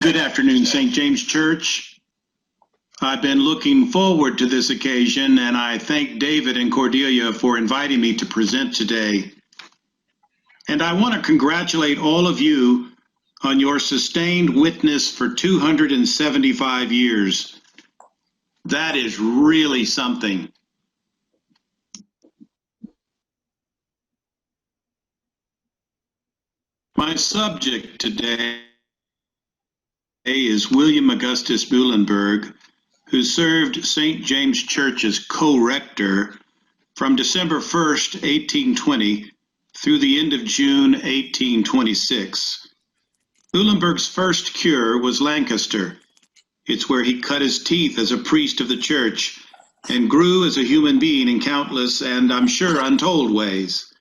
Good afternoon, St. James Church. I've been looking forward to this occasion, and I thank David and Cordelia for inviting me to present today. And I want to congratulate all of you on your sustained witness for 275 years. That is really something. My subject today is William Augustus Muhlenberg, who served St. James Church as co-rector from December 1st, 1820 through the end of June, 1826. Muhlenberg's first cure was Lancaster. It's where he cut his teeth as a priest of the church and grew as a human being in countless and, I'm sure, untold ways.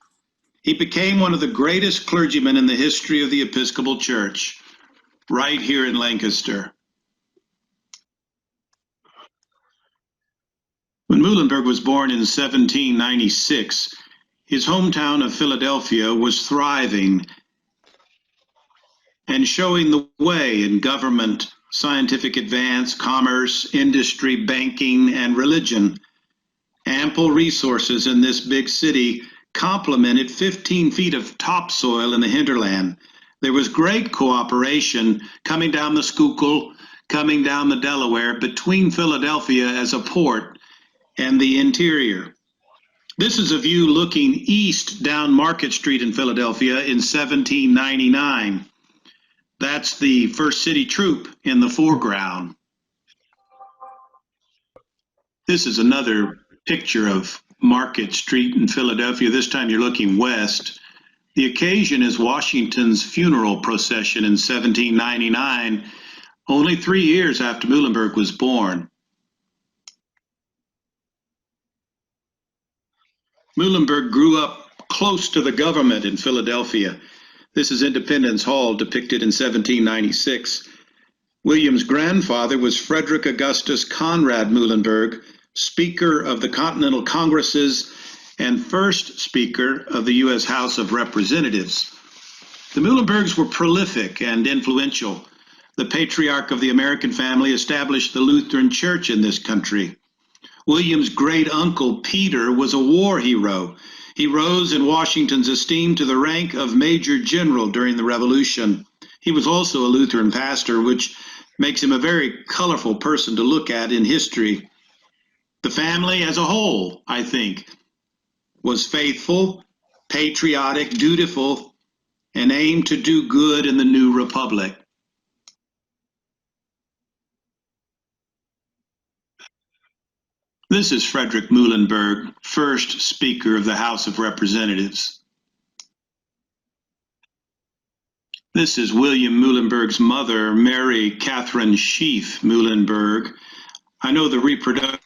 He became one of the greatest clergymen in the history of the Episcopal Church, right here in Lancaster. When Muhlenberg was born in 1796, his hometown of Philadelphia was thriving and showing the way in government, scientific advance, commerce, industry, banking, and religion. Ample resources in this big city complemented 15 feet of topsoil in the hinterland. There was great cooperation coming down the Schuylkill, coming down the Delaware, between Philadelphia as a port and the interior. This is a view looking east down Market Street in Philadelphia in 1799. That's the First City Troop in the foreground. This is another picture of Market Street in Philadelphia. This time you're looking west. The occasion is Washington's funeral procession in 1799, only 3 years after Muhlenberg was born. Muhlenberg grew up close to the government in Philadelphia. This is Independence Hall, depicted in 1796. William's grandfather was Frederick Augustus Conrad Muhlenberg, Speaker of the Continental Congresses and first Speaker of the U.S. House of Representatives. The Muhlenbergs were prolific and influential. The patriarch of the American family established the Lutheran Church in this country. William's great-uncle Peter was a war hero. He rose in Washington's esteem to the rank of Major General during the Revolution. He was also a Lutheran pastor, which makes him a very colorful person to look at in history. The family as a whole, I think, was faithful, patriotic, dutiful, and aimed to do good in the new republic. This is Frederick Muhlenberg, first Speaker of the House of Representatives. This is William Muhlenberg's mother, Mary Catherine Sheaf Muhlenberg. I know the reproduction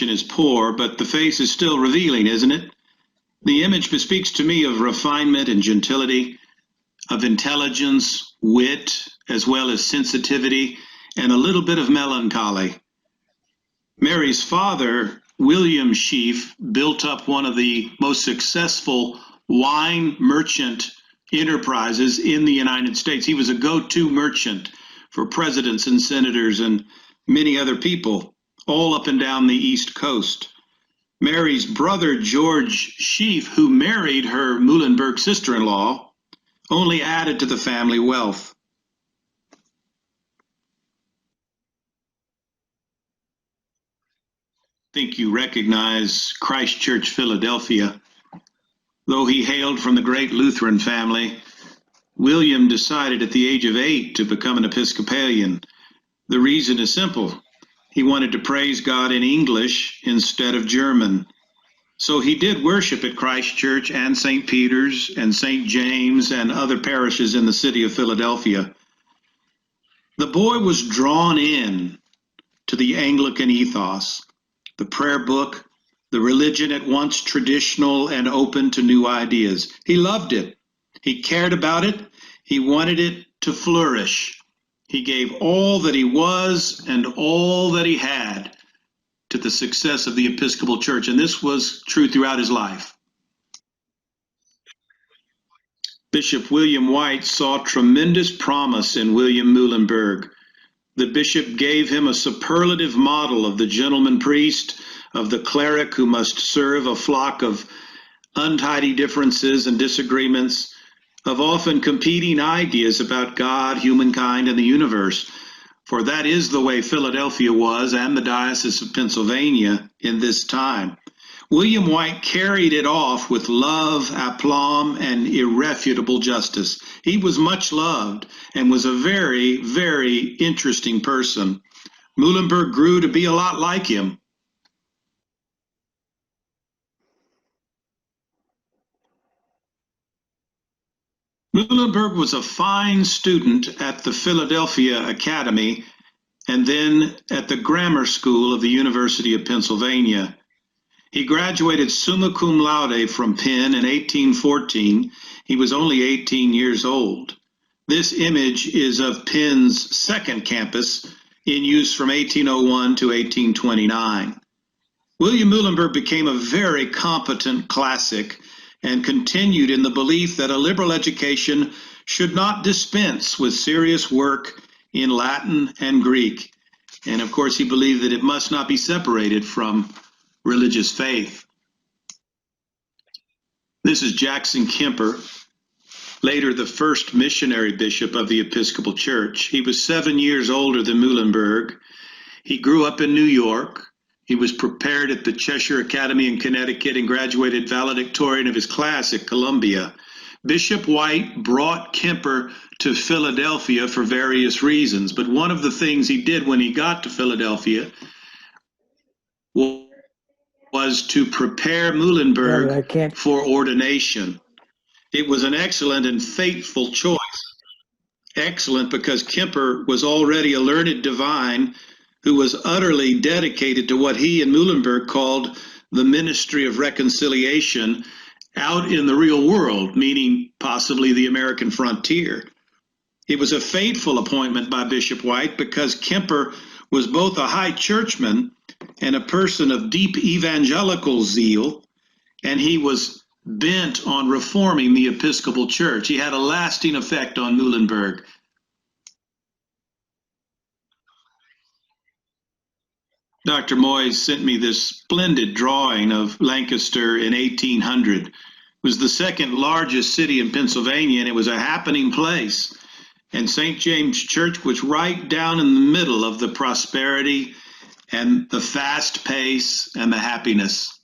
is poor, but the face is still revealing, isn't it? The image bespeaks to me of refinement and gentility, of intelligence, wit, as well as sensitivity, and a little bit of melancholy. Mary's father, William Sheaf, built up one of the most successful wine merchant enterprises in the United States. He was a go-to merchant for presidents and senators and many other people, all up and down the East Coast. Mary's brother, George Sheaf, who married her Muhlenberg sister-in-law, only added to the family wealth. I think you recognize Christ Church, Philadelphia. Though he hailed from the great Lutheran family, William decided at the age of 8 to become an Episcopalian. The reason is simple. He wanted to praise God in English instead of German. So he did worship at Christ Church and St. Peter's and St. James and other parishes in the city of Philadelphia. The boy was drawn in to the Anglican ethos, the prayer book, the religion at once traditional and open to new ideas. He loved it. He cared about it. He wanted it to flourish. He gave all that he was and all that he had to the success of the Episcopal Church, and this was true throughout his life. Bishop William White saw tremendous promise in William Muhlenberg. The bishop gave him a superlative model of the gentleman priest, of the cleric who must serve a flock of untidy differences and disagreements, of often competing ideas about God, humankind, and the universe. For that is the way Philadelphia was, and the Diocese of Pennsylvania in this time. William White carried it off with love, aplomb, and irrefutable justice. He was much loved and was a very, very interesting person. Muhlenberg grew to be a lot like him. Muhlenberg was a fine student at the Philadelphia Academy and then at the Grammar School of the University of Pennsylvania. He graduated summa cum laude from Penn in 1814. He was only 18 years old. This image is of Penn's second campus, in use from 1801 to 1829. William Muhlenberg became a very competent classic and continued in the belief that a liberal education should not dispense with serious work in Latin and Greek. And of course, he believed that it must not be separated from religious faith. This is Jackson Kemper, later the first missionary bishop of the Episcopal Church. He was 7 years older than Muhlenberg. He grew up in New York. He was prepared at the Cheshire Academy in Connecticut and graduated valedictorian of his class at Columbia. Bishop White brought Kemper to Philadelphia for various reasons, but one of the things he did when he got to Philadelphia was to prepare Muhlenberg for ordination. It was an excellent and fateful choice. Excellent because Kemper was already a learned divine who was utterly dedicated to what he and Muhlenberg called the ministry of reconciliation out in the real world, meaning possibly the American frontier. It was a fateful appointment by Bishop White because Kemper was both a high churchman and a person of deep evangelical zeal, and he was bent on reforming the Episcopal Church. He had a lasting effect on Muhlenberg. Dr. Moyes sent me this splendid drawing of Lancaster in 1800. It was the second largest city in Pennsylvania, and it was a happening place. And St. James Church was right down in the middle of the prosperity and the fast pace and the happiness.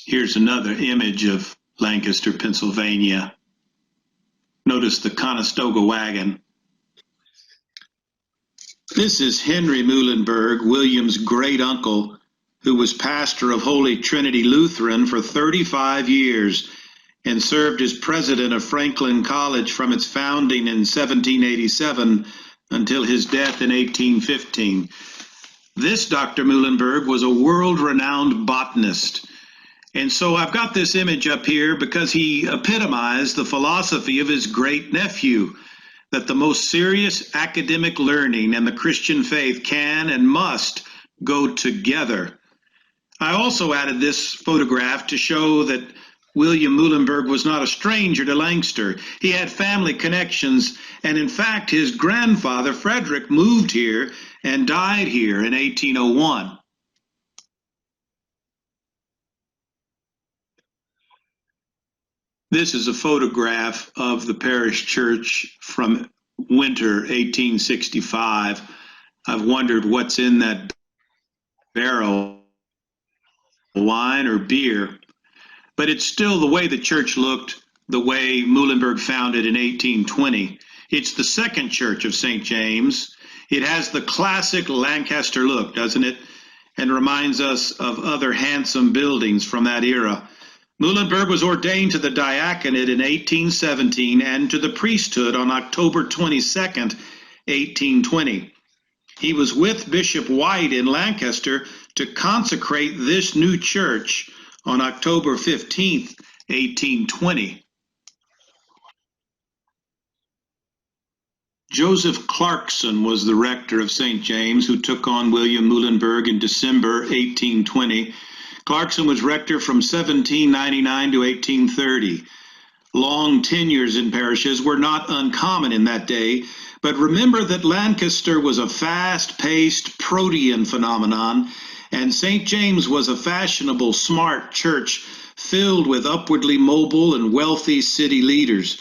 Here's another image of Lancaster, Pennsylvania. Notice the Conestoga wagon. This is Henry Muhlenberg, William's great uncle, who was pastor of Holy Trinity Lutheran for 35 years and served as president of Franklin College from its founding in 1787 until his death in 1815. This Dr. Muhlenberg was a world-renowned botanist. And so I've got this image up here because he epitomized the philosophy of his great nephew, that the most serious academic learning and the Christian faith can and must go together. I also added this photograph to show that William Muhlenberg was not a stranger to Lancaster. He had family connections, and in fact, his grandfather, Frederick, moved here and died here in 1801. This is a photograph of the parish church from winter 1865. I've wondered what's in that barrel, wine or beer. But it's still the way the church looked, the way Muhlenberg found it in 1820. It's the second church of St. James. It has the classic Lancaster look, doesn't it? And reminds us of other handsome buildings from that era. Muhlenberg was ordained to the diaconate in 1817 and to the priesthood on October 22nd, 1820. He was with Bishop White in Lancaster to consecrate this new church on October 15th, 1820. Joseph Clarkson was the rector of St. James, who took on William Muhlenberg in December 1820. Clarkson was rector from 1799 to 1830. Long tenures in parishes were not uncommon in that day, but remember that Lancaster was a fast-paced protean phenomenon, and St. James was a fashionable, smart church filled with upwardly mobile and wealthy city leaders.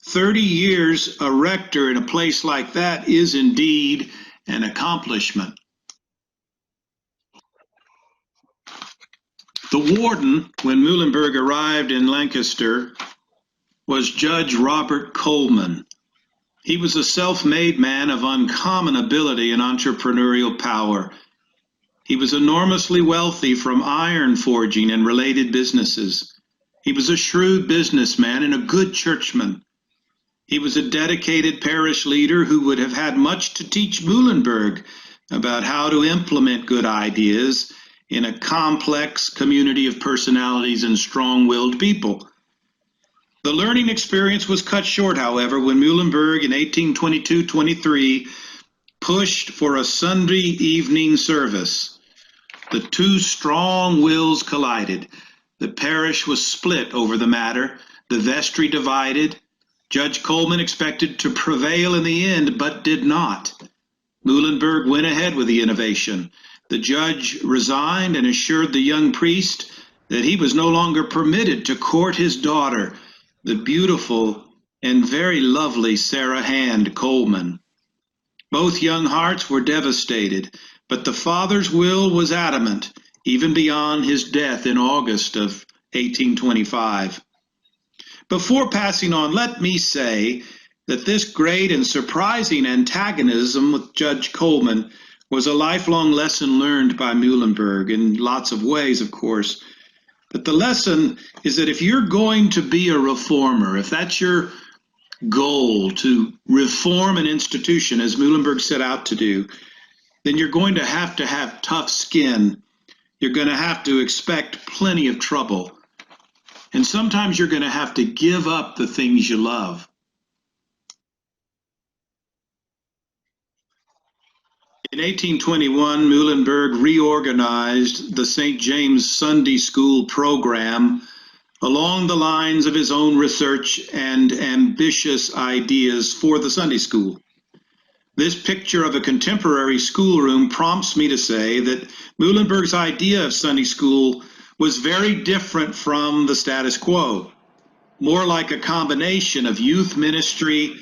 30 years a rector in a place like that is indeed an accomplishment. The warden, when Muhlenberg arrived in Lancaster, was Judge Robert Coleman. He was a self-made man of uncommon ability and entrepreneurial power. He was enormously wealthy from iron forging and related businesses. He was a shrewd businessman and a good churchman. He was a dedicated parish leader who would have had much to teach Muhlenberg about how to implement good ideas in a complex community of personalities and strong-willed people. The learning experience was cut short, however, when Muhlenberg in 1822-23 pushed for a Sunday evening service. The two strong wills collided. The parish was split over the matter, the vestry divided. Judge Coleman expected to prevail in the end, but did not. Muhlenberg went ahead with the innovation. The judge resigned and assured the young priest that he was no longer permitted to court his daughter, the beautiful and very lovely Sarah Hand Coleman. Both young hearts were devastated, but the father's will was adamant, even beyond his death in August of 1825. Before passing on, let me say that this great and surprising antagonism with Judge Coleman was a lifelong lesson learned by Muhlenberg in lots of ways, of course. But the lesson is that if you're going to be a reformer, if that's your goal, to reform an institution, as Muhlenberg set out to do, then you're going to have tough skin. You're going to have to expect plenty of trouble. And sometimes you're going to have to give up the things you love. In 1821, Muhlenberg reorganized the St. James Sunday School program along the lines of his own research and ambitious ideas for the Sunday school. This picture of a contemporary schoolroom prompts me to say that Muhlenberg's idea of Sunday school was very different from the status quo, more like a combination of youth ministry,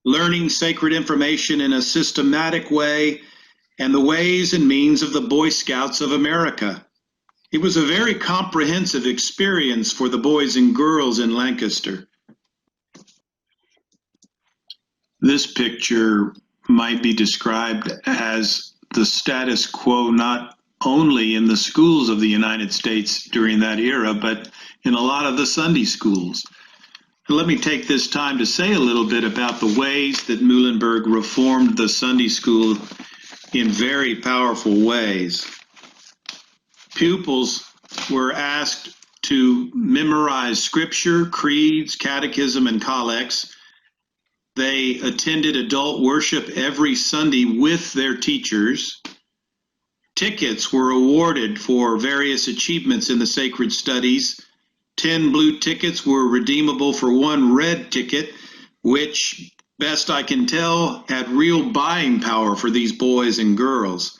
learning sacred information in a systematic way, and the ways and means of the Boy Scouts of America. It was a very comprehensive experience for the boys and girls in Lancaster. This picture might be described as the status quo not only in the schools of the United States during that era, but in a lot of the Sunday schools. Let me take this time to say a little bit about the ways that Muhlenberg reformed the Sunday school in very powerful ways. Pupils were asked to memorize scripture, creeds, catechism, and collects. They attended adult worship every Sunday with their teachers. Tickets were awarded for various achievements in the sacred studies. 10 blue tickets were redeemable for 1 red ticket, which, best I can tell, had real buying power for these boys and girls.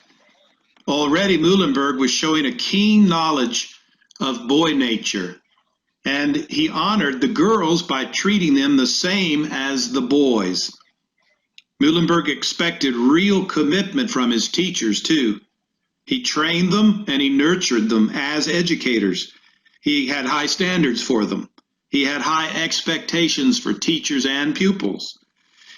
Already Muhlenberg was showing a keen knowledge of boy nature, and he honored the girls by treating them the same as the boys. Muhlenberg expected real commitment from his teachers, too. He trained them and he nurtured them as educators. He had high standards for them. He had high expectations for teachers and pupils.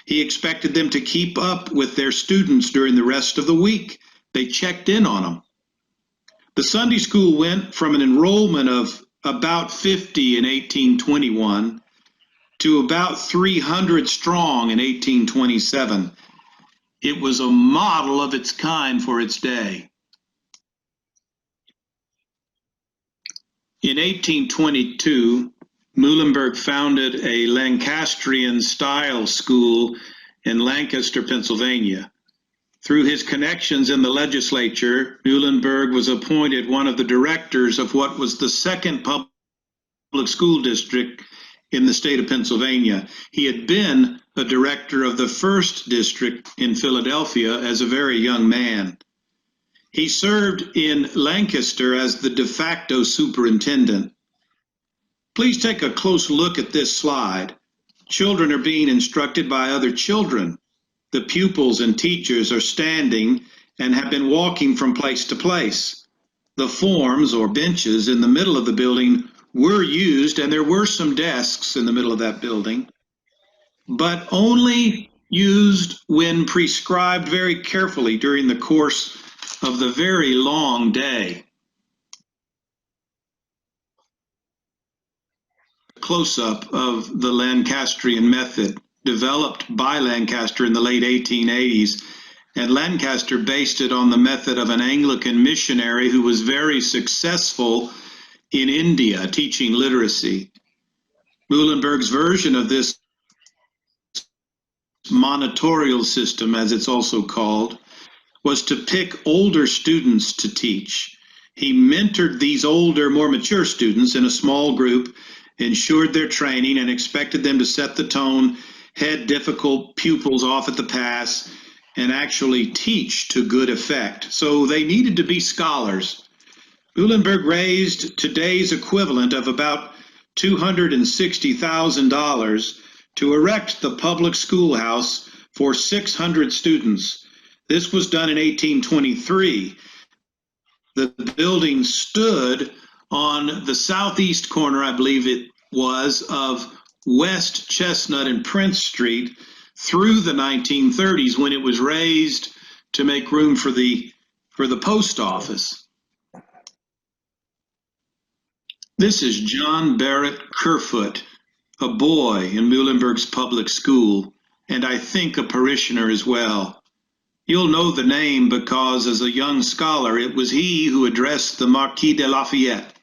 He expected them to keep up with their students during the rest of the week. They checked in on them. The Sunday school went from an enrollment of about 50 in 1821 to about 300 strong in 1827. It was a model of its kind for its day. In 1822, Muhlenberg founded a Lancastrian-style school in Lancaster, Pennsylvania. Through his connections in the legislature, Muhlenberg was appointed one of the directors of what was the second public school district in the state of Pennsylvania. He had been a director of the first district in Philadelphia as a very young man. He served in Lancaster as the de facto superintendent. Please take a close look at this slide. Children are being instructed by other children. The pupils and teachers are standing and have been walking from place to place. The forms or benches in the middle of the building were used, and there were some desks in the middle of that building, but only used when prescribed very carefully during the course of the very long day. Close-up of the Lancastrian method developed by Lancaster in the late 1880s, and Lancaster based it on the method of an Anglican missionary who was very successful in India teaching literacy. Muhlenberg's version of this monitorial system, as it's also called, was to pick older students to teach. He mentored these older, more mature students in a small group, ensured their training, and expected them to set the tone, head difficult pupils off at the pass, and actually teach to good effect. So they needed to be scholars. Muhlenberg raised today's equivalent of about $260,000 to erect the public schoolhouse for 600 students. This was done in 1823. The building stood on the southeast corner, I believe it was, of West Chestnut and Prince Street through the 1930s, when it was raised to make room for the post office. This is John Barrett Kerfoot, a boy in Muhlenberg's public school, and I think a parishioner as well. You'll know the name because, as a young scholar, it was he who addressed the Marquis de Lafayette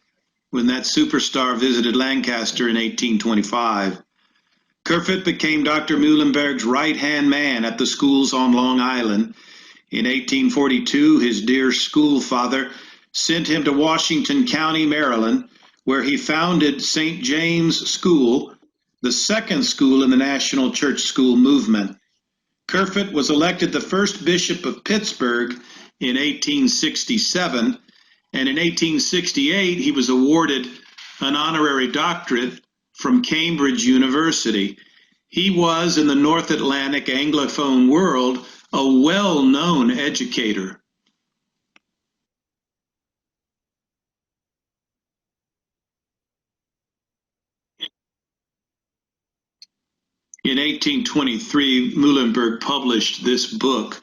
when that superstar visited Lancaster in 1825. Kerfoot became Dr. Muhlenberg's right-hand man at the schools on Long Island. In 1842, his dear school father sent him to Washington County, Maryland, where he founded St. James School, the second school in the National Church School movement. Kerfoot was elected the first bishop of Pittsburgh in 1867, and in 1868 he was awarded an honorary doctorate from Cambridge University. He was, in the North Atlantic Anglophone world, a well-known educator. In 1823, Muhlenberg published this book,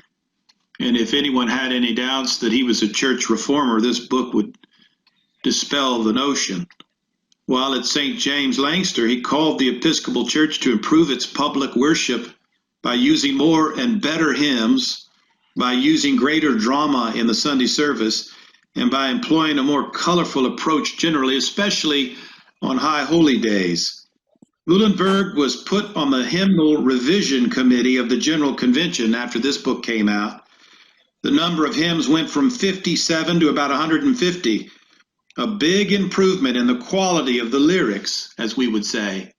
and if anyone had any doubts that he was a church reformer, this book would dispel the notion. While at St. James, Lancaster, he called the Episcopal Church to improve its public worship by using more and better hymns, by using greater drama in the Sunday service, and by employing a more colorful approach generally, especially on high holy days. Muhlenberg was put on the hymnal revision committee of the General Convention after this book came out. The number of hymns went from 57 to about 150, a big improvement in the quality of the lyrics, as we would say.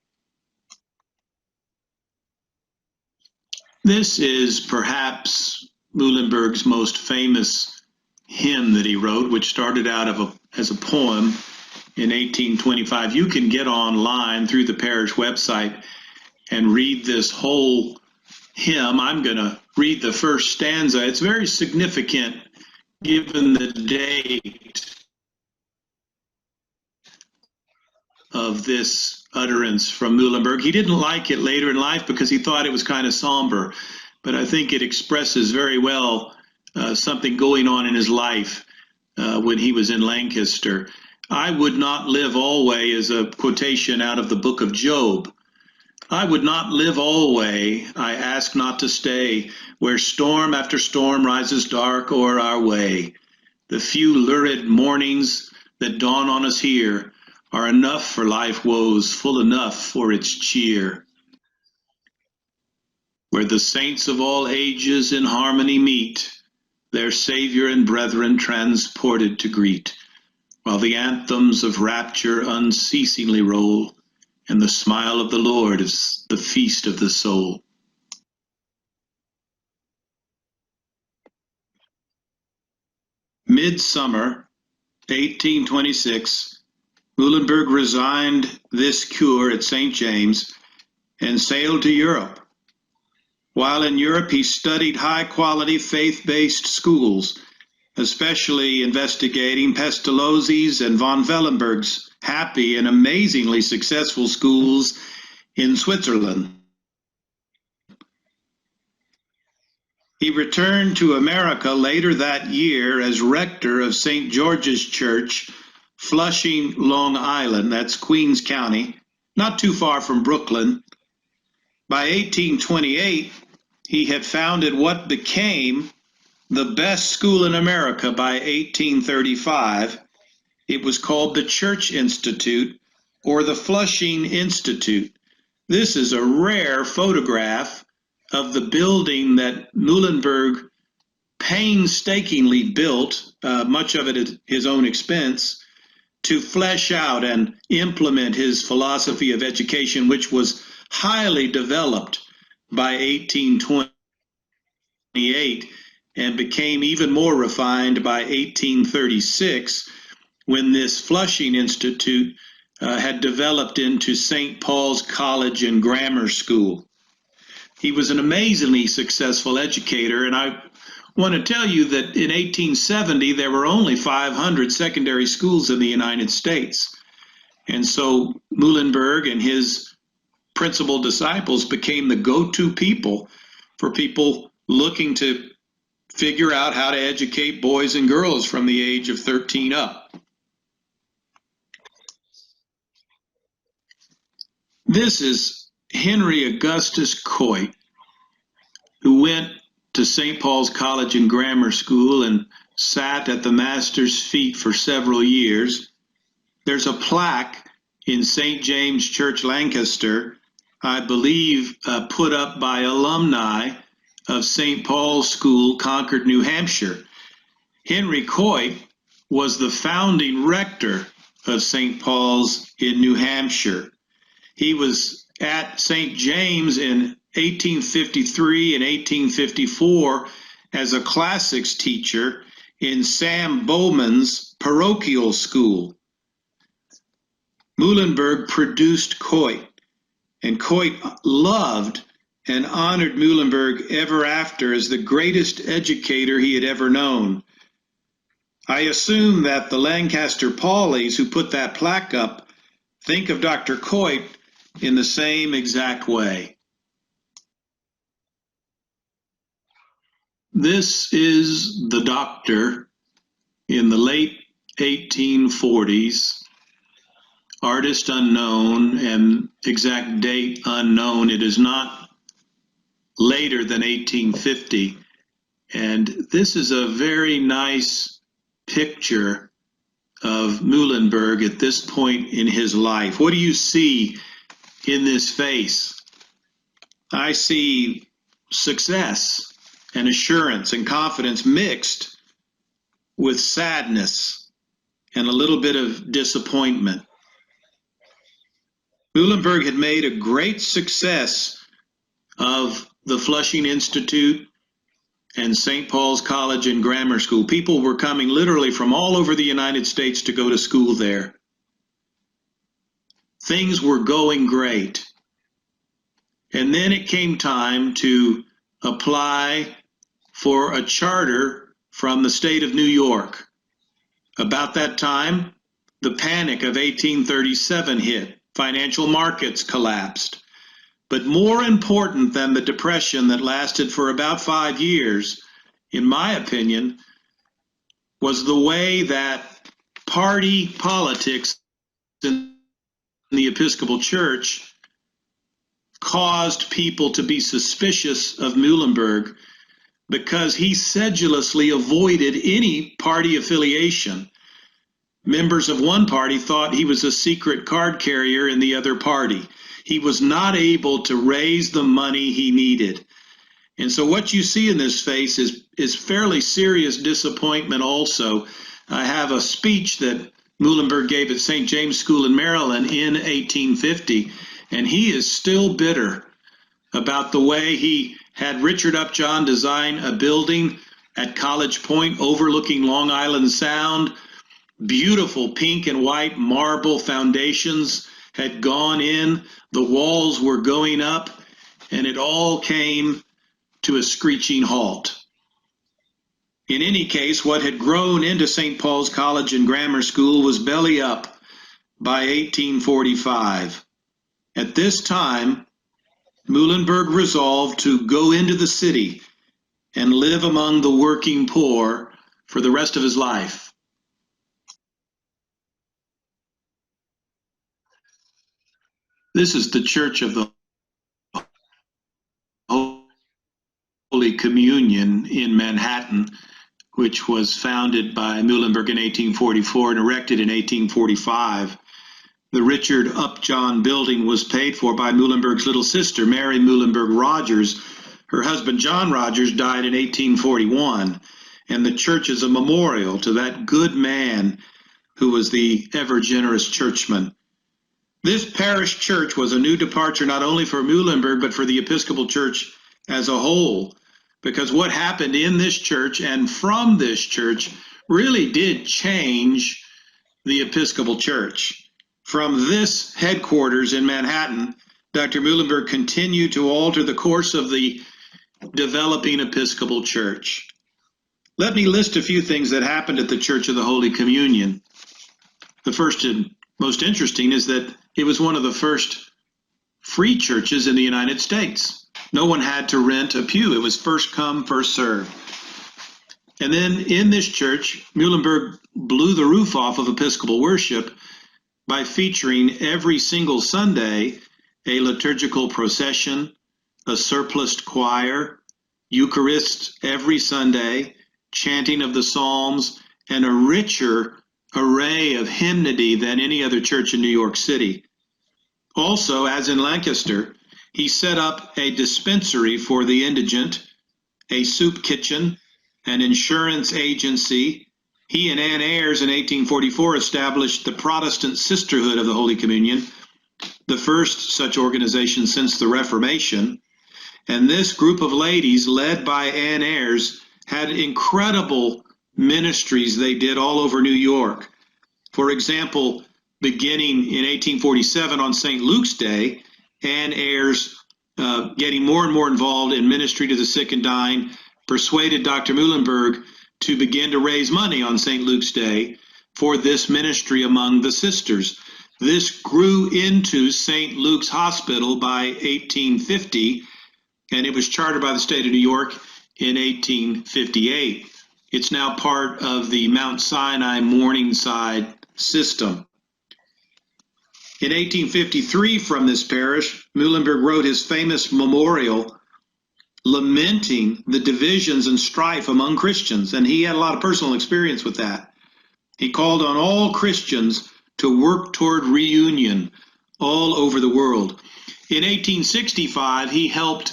This is perhaps Muhlenberg's most famous hymn that he wrote, which started out as a poem in 1825. You can get online through the parish website and read this whole hymn. I'm going to read the first stanza. It's very significant given the date of this utterance from Muhlenberg. He didn't like it later in life because he thought it was kind of somber, but I think it expresses very well something going on in his life when he was in Lancaster. I would not live alway is a quotation out of the book of Job. I would not live alway, I ask not to stay, where storm after storm rises dark o'er our way. The few lurid mornings that dawn on us here are enough for life woes, full enough for its cheer. Where the saints of all ages in harmony meet, their Savior and brethren transported to greet, while the anthems of rapture unceasingly roll, and the smile of the Lord is the feast of the soul. Midsummer 1826, Muhlenberg resigned this cure at St. James and sailed to Europe. While in Europe, he studied high-quality faith-based schools, especially investigating Pestalozzi's and von Wellenberg's happy and amazingly successful schools in Switzerland. He returned to America later that year as rector of St. George's Church, Flushing, Long Island, that's Queens County, not too far from Brooklyn. By 1828, he had founded what became the best school in America by 1835. It was called the Church Institute, or the Flushing Institute. This is a rare photograph of the building that Muhlenberg painstakingly built, much of it at his own expense, to flesh out and implement his philosophy of education, which was highly developed by 1828 and became even more refined by 1836, when this Flushing Institute had developed into St. Paul's College and Grammar School. He was an amazingly successful educator, and I want to tell you that in 1870 there were only 500 secondary schools in the United States. And so Muhlenberg and his principal disciples became the go-to people for people looking to figure out how to educate boys and girls from the age of 13 up. This is Henry Augustus Coit, who went to St. Paul's College and Grammar School and sat at the master's feet for several years. There's a plaque in St. James Church, Lancaster, I believe put up by alumni of St. Paul's School, Concord, New Hampshire. Henry Coit was the founding rector of St. Paul's in New Hampshire. He was at St. James in 1853 and 1854 as a classics teacher in Sam Bowman's parochial school. Muhlenberg produced Coit, and Coit loved and honored Muhlenberg ever after as the greatest educator he had ever known. I assume that the Lancaster Pauleys who put that plaque up think of Dr. Coit in the same exact way. This is the doctor in the late 1840s, artist unknown and exact date unknown. It is not later than 1850. And this is a very nice picture of Muhlenberg at this point in his life. What do you see in this face? I see success and assurance and confidence mixed with sadness and a little bit of disappointment. Muhlenberg had made a great success of the Flushing Institute and St. Paul's College and Grammar School. People were coming literally from all over the United States to go to school there. Things were going great. And then it came time to apply for a charter from the state of New York. About that time, the panic of 1837 hit. Financial markets collapsed. But more important than the depression that lasted for about 5 years, in my opinion, was the way that party politics in the Episcopal Church caused people to be suspicious of Muhlenberg because he sedulously avoided any party affiliation. Members of one party thought he was a secret card carrier in the other party. He was not able to raise the money he needed. And so what you see in this face is fairly serious disappointment also. I have a speech that Muhlenberg gave at St. James School in Maryland in 1850, and he is still bitter about the way he had Richard Upjohn design a building at College Point overlooking Long Island Sound. Beautiful pink and white marble foundations had gone in, the walls were going up, and it all came to a screeching halt. In any case, what had grown into St. Paul's College and Grammar School was belly up by 1845. At this time, Muhlenberg resolved to go into the city and live among the working poor for the rest of his life. This is the Church of the Holy Communion in Manhattan, which was founded by Muhlenberg in 1844 and erected in 1845. The Richard Upjohn building was paid for by Muhlenberg's little sister, Mary Muhlenberg Rogers. Her husband, John Rogers, died in 1841, and the church is a memorial to that good man who was the ever-generous churchman. This parish church was a new departure not only for Muhlenberg, but for the Episcopal Church as a whole, because what happened in this church and from this church really did change the Episcopal Church. From this headquarters in Manhattan, Dr. Muhlenberg continued to alter the course of the developing Episcopal Church. Let me list a few things that happened at the Church of the Holy Communion. The first and most interesting is that it was one of the first free churches in the United States. No one had to rent a pew. It was first come, first served. And then in this church, Muhlenberg blew the roof off of Episcopal worship by featuring every single Sunday a liturgical procession, a surpliced choir, Eucharist every Sunday, chanting of the Psalms, and a richer array of hymnody than any other church in New York City. Also, as in Lancaster, he set up a dispensary for the indigent, a soup kitchen, an insurance agency. He and Ann Ayres in 1844 established the Protestant Sisterhood of the Holy Communion, the first such organization since the Reformation. And this group of ladies, led by Ann Ayres, had incredible ministries they did all over New York. For example, beginning in 1847 on St. Luke's Day, Ann Ayres, getting more and more involved in ministry to the sick and dying, persuaded Dr. Muhlenberg to begin to raise money on St. Luke's Day for this ministry among the sisters. This grew into St. Luke's Hospital by 1850, and it was chartered by the state of New York in 1858. It's now part of the Mount Sinai Morningside system. In 1853, from this parish, Muhlenberg wrote his famous memorial lamenting the divisions and strife among Christians, and he had a lot of personal experience with that. He called on all Christians to work toward reunion all over the world. In 1865, he helped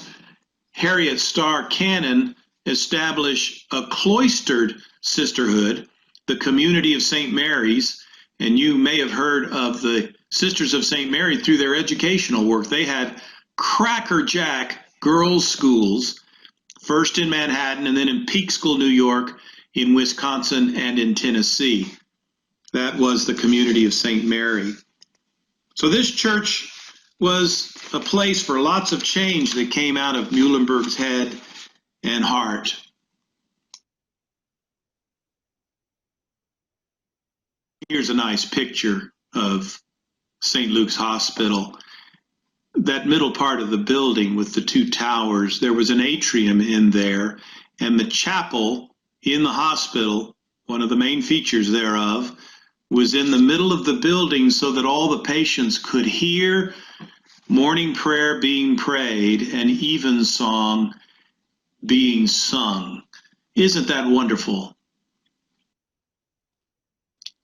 Harriet Starr Cannon establish a cloistered sisterhood, the Community of St. Mary's, and you may have heard of the Sisters of St. Mary through their educational work. They had crackerjack girls' schools, first in Manhattan and then in Peekskill, New York, in Wisconsin, and in Tennessee. That was the Community of St. Mary. So this church was a place for lots of change that came out of Muhlenberg's head and heart. Here's a nice picture of St. Luke's Hospital. That middle part of the building with the two towers, there was an atrium in there, and the chapel in the hospital, one of the main features thereof, was in the middle of the building so that all the patients could hear morning prayer being prayed and evensong being sung. Isn't that wonderful?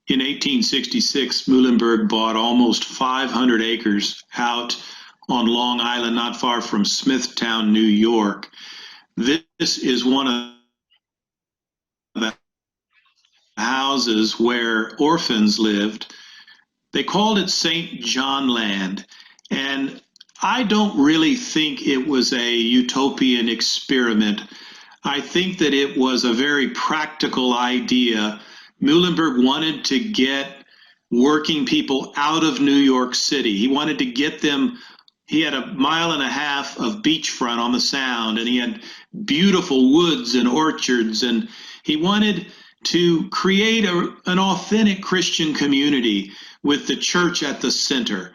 In 1866, Muhlenberg bought almost 500 acres out on Long Island, not far from Smithtown, New York. This is one of the houses houses where orphans lived. They called it St. John Land. And I don't really think it was a utopian experiment. I think that it was a very practical idea. Muhlenberg wanted to get working people out of New York City. He wanted to get them. He had 1.5 miles of beachfront on the Sound, and he had beautiful woods and orchards, and he wanted to create an authentic Christian community with the church at the center.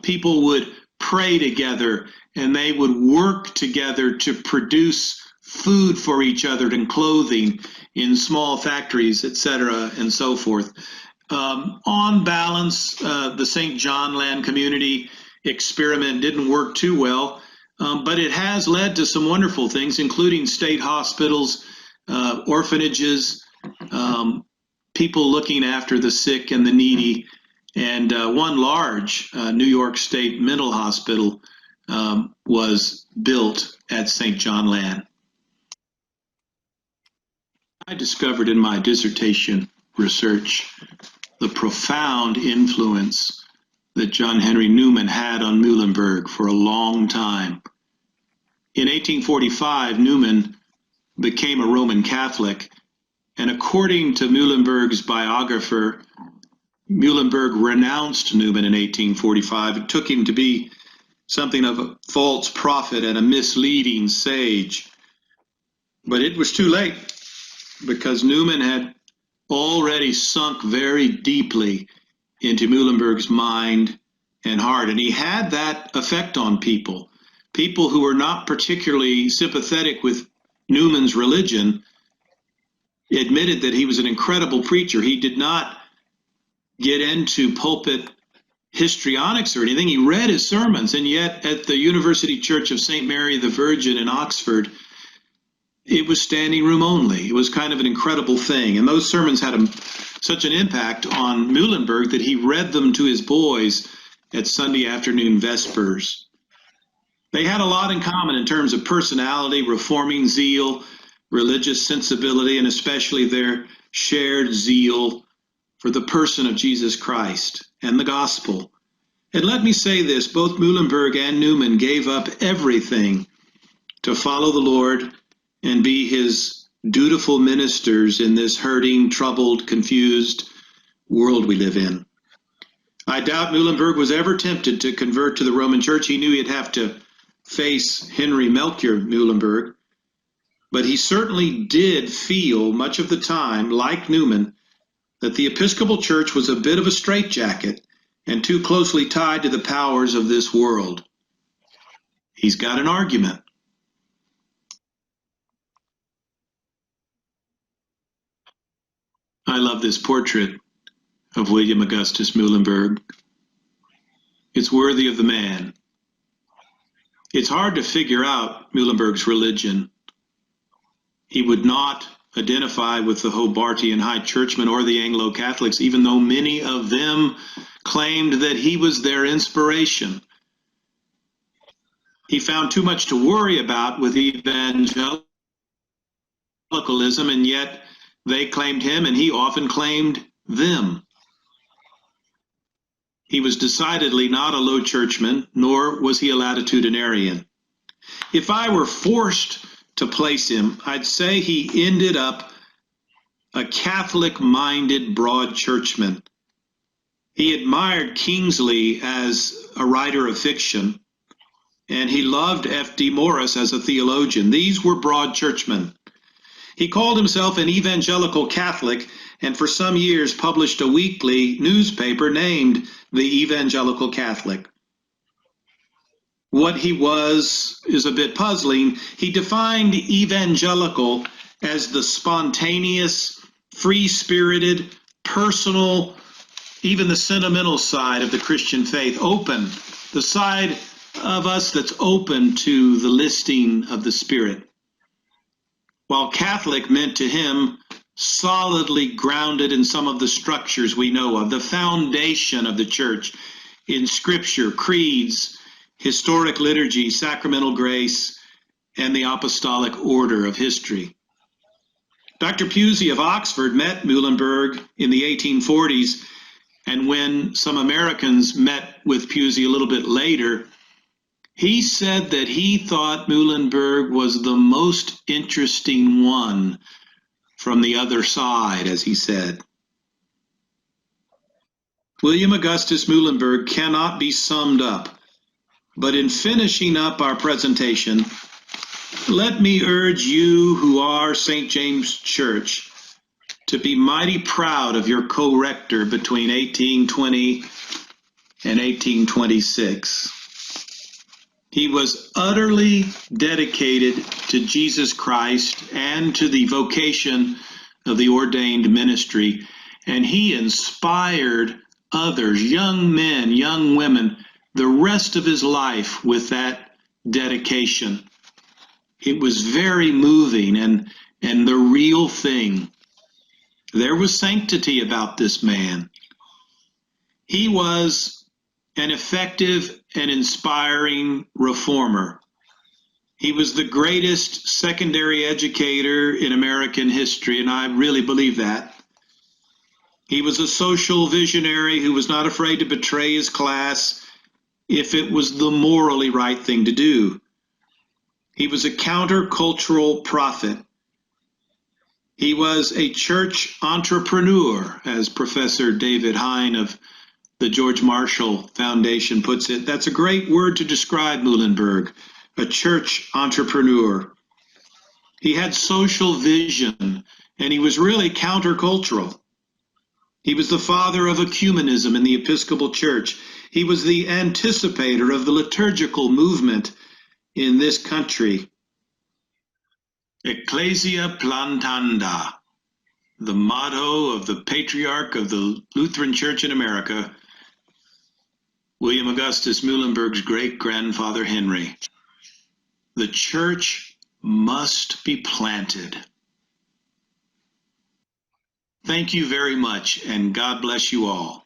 People would pray together, and they would work together to produce food for each other and clothing in small factories, etc., and so forth. On balance, the St. John Land community experiment didn't work too well, but it has led to some wonderful things, including state hospitals, orphanages, people looking after the sick and the needy, and one large New York State mental hospital was built at St. John Land. I discovered in my dissertation research the profound influence that John Henry Newman had on Muhlenberg for a long time. In 1845, Newman became a Roman Catholic, and according to Muhlenberg's biographer, Muhlenberg renounced Newman in 1845. It took him to be something of a false prophet and a misleading sage. But it was too late, because Newman had already sunk very deeply into Muhlenberg's mind and heart, and he had that effect on people. People who were not particularly sympathetic with Newman's religion admitted that he was an incredible preacher. He did not get into pulpit histrionics or anything. He read his sermons, and yet at the University Church of St. Mary the Virgin in Oxford, it was standing room only. It was kind of an incredible thing. And those sermons had such an impact on Muhlenberg that he read them to his boys at Sunday afternoon vespers. They had a lot in common in terms of personality, reforming zeal, religious sensibility, and especially their shared zeal for the person of Jesus Christ and the gospel. And let me say this, both Muhlenberg and Newman gave up everything to follow the Lord and be his dutiful ministers in this hurting, troubled, confused world we live in. I doubt Muhlenberg was ever tempted to convert to the Roman Church. He knew he'd have to face Henry Melchior Muhlenberg, but he certainly did feel much of the time, like Newman, that the Episcopal Church was a bit of a straitjacket and too closely tied to the powers of this world. He's got an argument. I love this portrait of William Augustus Muhlenberg. It's worthy of the man. It's hard to figure out Muhlenberg's religion. He would not identify with the Hobartian High Churchmen or the Anglo-Catholics, even though many of them claimed that he was their inspiration. He found too much to worry about with evangelicalism, and yet they claimed him, and he often claimed them. He was decidedly not a Low Churchman, nor was he a latitudinarian. If I were forced to place him, I'd say he ended up a Catholic-minded broad churchman. He admired Kingsley as a writer of fiction, and he loved F.D. Morris as a theologian. These were broad churchmen. He called himself an evangelical Catholic, and for some years published a weekly newspaper named The Evangelical Catholic. What he was is a bit puzzling. He defined evangelical as the spontaneous, free-spirited, personal, even the sentimental side of the Christian faith, open, the side of us that's open to the listing of the Spirit. While Catholic meant to him solidly grounded in some of the structures we know of, the foundation of the church in Scripture, creeds, historic liturgy, sacramental grace, and the apostolic order of history. Dr. Pusey of Oxford met Muhlenberg in the 1840s, and when some Americans met with Pusey a little bit later, he said that he thought Muhlenberg was the most interesting one from the other side, as he said. William Augustus Muhlenberg cannot be summed up, but in finishing up our presentation, let me urge you who are St. James Church to be mighty proud of your co-rector between 1820 and 1826. He was utterly dedicated to Jesus Christ and to the vocation of the ordained ministry, and he inspired others, young men, young women, the rest of his life with that dedication. It was very moving and the real thing. There was sanctity about this man. He was an effective and inspiring reformer. He was the greatest secondary educator in American history, and I really believe that. He was a social visionary who was not afraid to betray his class if it was the morally right thing to do. He was a countercultural prophet. He was a church entrepreneur, as Professor David Hine of the George Marshall Foundation puts it. That's a great word to describe Muhlenberg, a church entrepreneur. He had social vision, and he was really countercultural. He was the father of ecumenism in the Episcopal Church. He was the anticipator of the liturgical movement in this country. Ecclesia Plantanda, the motto of the patriarch of the Lutheran Church in America, William Augustus Muhlenberg's great-grandfather Henry. The church must be planted. Thank you very much, and God bless you all.